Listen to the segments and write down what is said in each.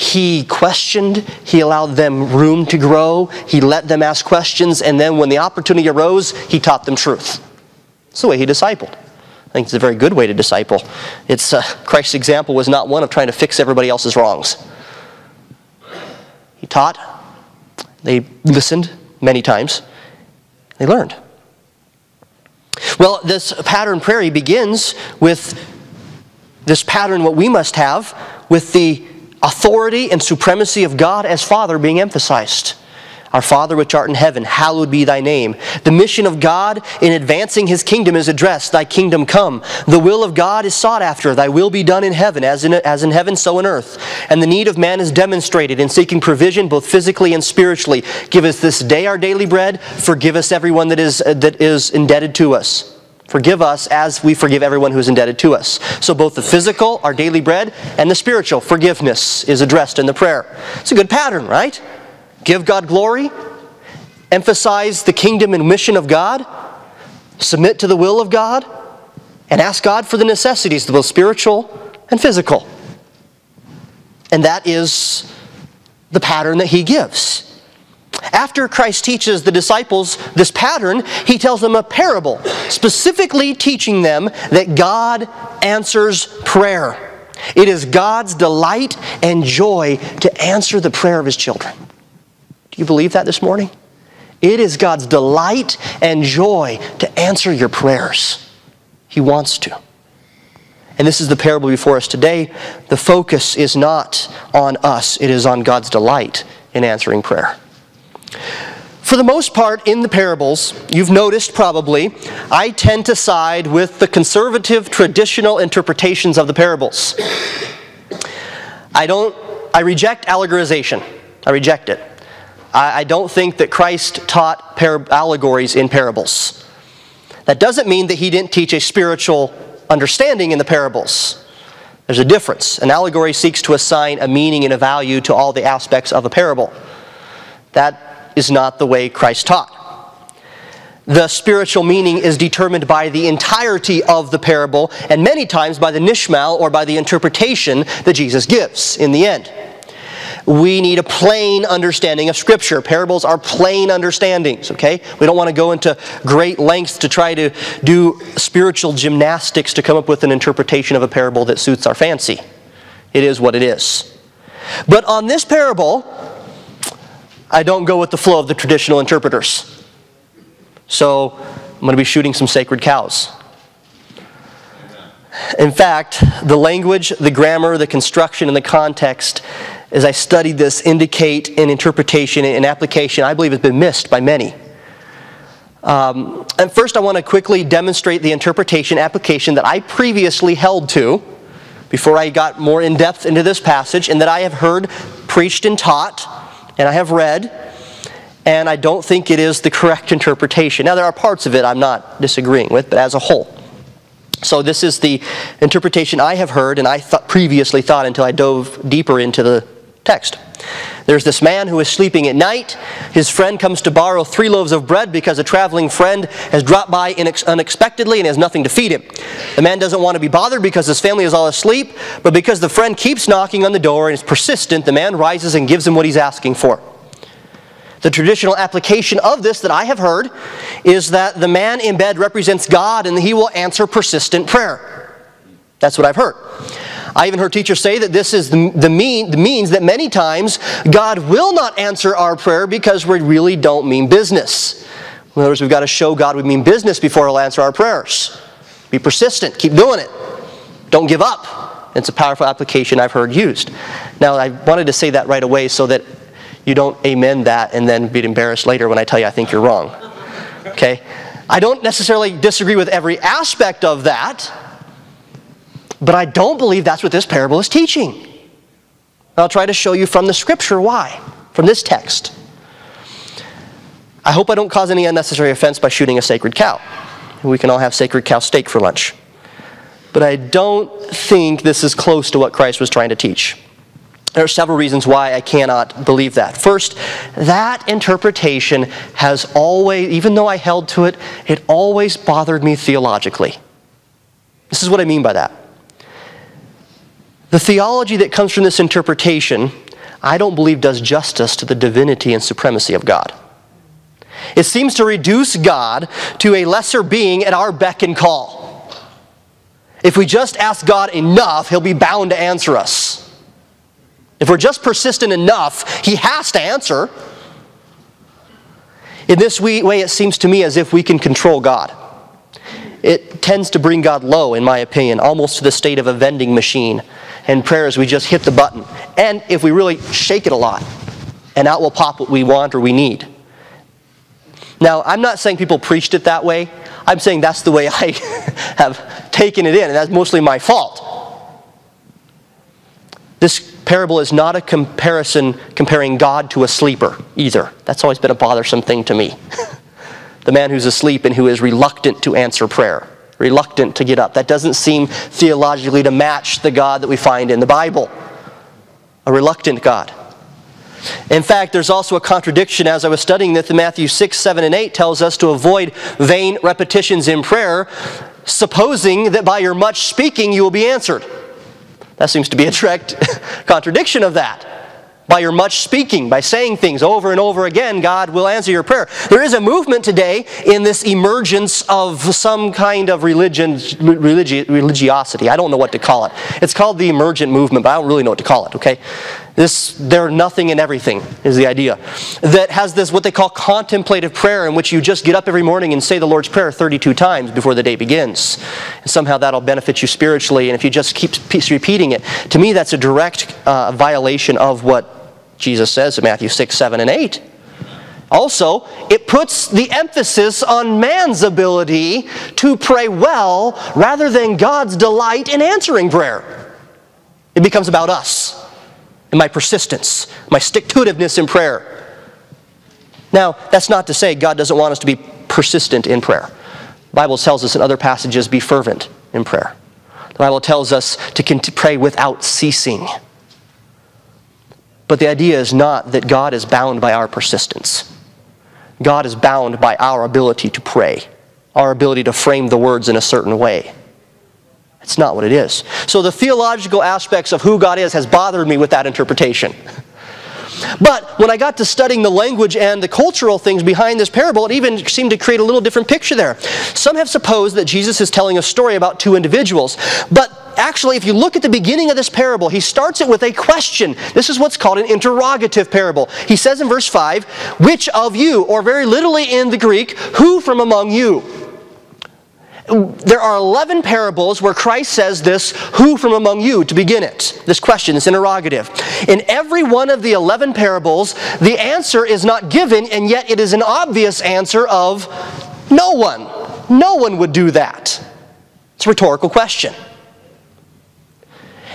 he questioned, he allowed them room to grow, he let them ask questions, and then when the opportunity arose, he taught them truth. That's the way he discipled. I think it's a very good way to disciple. Christ's example was not one of trying to fix everybody else's wrongs. He taught, they listened many times, they learned. Well, this pattern prayer begins with this pattern, what we must have, with the authority and supremacy of God as Father being emphasized. Our Father which art in heaven, hallowed be thy name. The mission of God in advancing his kingdom is addressed, thy kingdom come. The will of God is sought after, thy will be done in heaven, as in heaven, so in earth. And the need of man is demonstrated in seeking provision both physically and spiritually. Give us this day our daily bread, forgive us everyone that is indebted to us. Forgive us as we forgive everyone who is indebted to us. So both the physical, our daily bread, and the spiritual forgiveness is addressed in the prayer. It's a good pattern, right? Give God glory, emphasize the kingdom and mission of God, submit to the will of God, and ask God for the necessities, both spiritual and physical. And that is the pattern that he gives. After Christ teaches the disciples this pattern, he tells them a parable, specifically teaching them that God answers prayer. It is God's delight and joy to answer the prayer of his children. Do you believe that this morning? It is God's delight and joy to answer your prayers. He wants to. And this is the parable before us today. The focus is not on us. It is on God's delight in answering prayer. For the most part, in the parables, you've noticed probably, I tend to side with the conservative, traditional interpretations of the parables. I reject allegorization. I reject it. I don't think that Christ taught allegories in parables. That doesn't mean that he didn't teach a spiritual understanding in the parables. There's a difference. An allegory seeks to assign a meaning and a value to all the aspects of a parable. That is not the way Christ taught. The spiritual meaning is determined by the entirety of the parable, and many times by the nishmal, or by the interpretation that Jesus gives in the end. We need a plain understanding of Scripture. Parables are plain understandings, okay? We don't want to go into great lengths to try to do spiritual gymnastics to come up with an interpretation of a parable that suits our fancy. It is what it is. But on this parable, I don't go with the flow of the traditional interpreters. So I'm going to be shooting some sacred cows. In fact, the language, the grammar, the construction, and the context, as I studied this, indicate an interpretation and application I believe has been missed by many. And first I want to quickly demonstrate the interpretation application that I previously held to before I got more in depth into this passage, and that I have heard preached and taught, and I have read, and I don't think it is the correct interpretation. Now there are parts of it I'm not disagreeing with, but as a whole. So this is the interpretation I have heard, and I previously thought until I dove deeper into the text. There's this man who is sleeping at night. His friend comes to borrow 3 loaves of bread because a traveling friend has dropped by unexpectedly and has nothing to feed him. The man doesn't want to be bothered because his family is all asleep, but because the friend keeps knocking on the door and is persistent, the man rises and gives him what he's asking for. The traditional application of this that I have heard is that the man in bed represents God and he will answer persistent prayer. That's what I've heard. I even heard teachers say that this is the means that many times God will not answer our prayer because we really don't mean business. In other words, we've got to show God we mean business before He'll answer our prayers. Be persistent. Keep doing it. Don't give up. It's a powerful application I've heard used. Now, I wanted to say that right away so that you don't amen that and then be embarrassed later when I tell you I think you're wrong. Okay? I don't necessarily disagree with every aspect of that, but I don't believe that's what this parable is teaching. I'll try to show you from the Scripture why, from this text. I hope I don't cause any unnecessary offense by shooting a sacred cow. We can all have sacred cow steak for lunch. But I don't think this is close to what Christ was trying to teach. There are several reasons why I cannot believe that. First, that interpretation has always, even though I held to it, it always bothered me theologically. This is what I mean by that. The theology that comes from this interpretation I don't believe does justice to the divinity and supremacy of God. It seems to reduce God to a lesser being at our beck and call. If we just ask God enough, He'll be bound to answer us. If we're just persistent enough, He has to answer. In this way, it seems to me as if we can control God. It tends to bring God low, in my opinion, almost to the state of a vending machine. And prayers, we just hit the button. And if we really shake it a lot, and out will pop what we want or we need. Now, I'm not saying people preached it that way. I'm saying that's the way I have taken it in, and that's mostly my fault. This parable is not a comparison comparing God to a sleeper either. That's always been a bothersome thing to me. The man who's asleep and who is reluctant to answer prayer, reluctant to get up. That doesn't seem theologically to match the God that we find in the Bible. A reluctant God. In fact, there's also a contradiction as I was studying that Matthew 6, 7, and 8 tells us to avoid vain repetitions in prayer, supposing that by your much speaking you will be answered. That seems to be a direct contradiction of that. By your much speaking, by saying things over and over again, God will answer your prayer. There is a movement today in this emergence of some kind of religiosity. I don't know what to call it. It's called the emergent movement, but I don't really know what to call it, okay? They're nothing and everything is the idea. That has this, what they call contemplative prayer, in which you just get up every morning and say the Lord's Prayer 32 times before the day begins. And somehow that'll benefit you spiritually, and if you just keep repeating it, to me that's a direct violation of what Jesus says in Matthew 6, 7, and 8. Also, it puts the emphasis on man's ability to pray well rather than God's delight in answering prayer. It becomes about us and my persistence, my stick-to-itiveness in prayer. Now, that's not to say God doesn't want us to be persistent in prayer. The Bible tells us in other passages, be fervent in prayer. The Bible tells us to pray without ceasing. But the idea is not that God is bound by our persistence. God is bound by our ability to pray, our ability to frame the words in a certain way. It's not what it is. So the theological aspects of who God is has bothered me with that interpretation. But when I got to studying the language and the cultural things behind this parable, it even seemed to create a little different picture there. Some have supposed that Jesus is telling a story about two individuals. But actually, if you look at the beginning of this parable, he starts it with a question. This is what's called an interrogative parable. He says in verse 5, which of you, or very literally in the Greek, who from among you? There are 11 parables where Christ says this, who from among you, to begin it. This question, this interrogative. In every one of the 11 parables, the answer is not given, and yet it is an obvious answer of no one. No one would do that. It's a rhetorical question.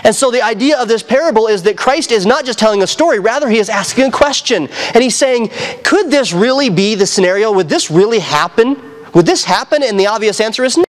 And so the idea of this parable is that Christ is not just telling a story, rather he is asking a question. And he's saying, could this really be the scenario? Would this really happen? Would this happen? And the obvious answer is no.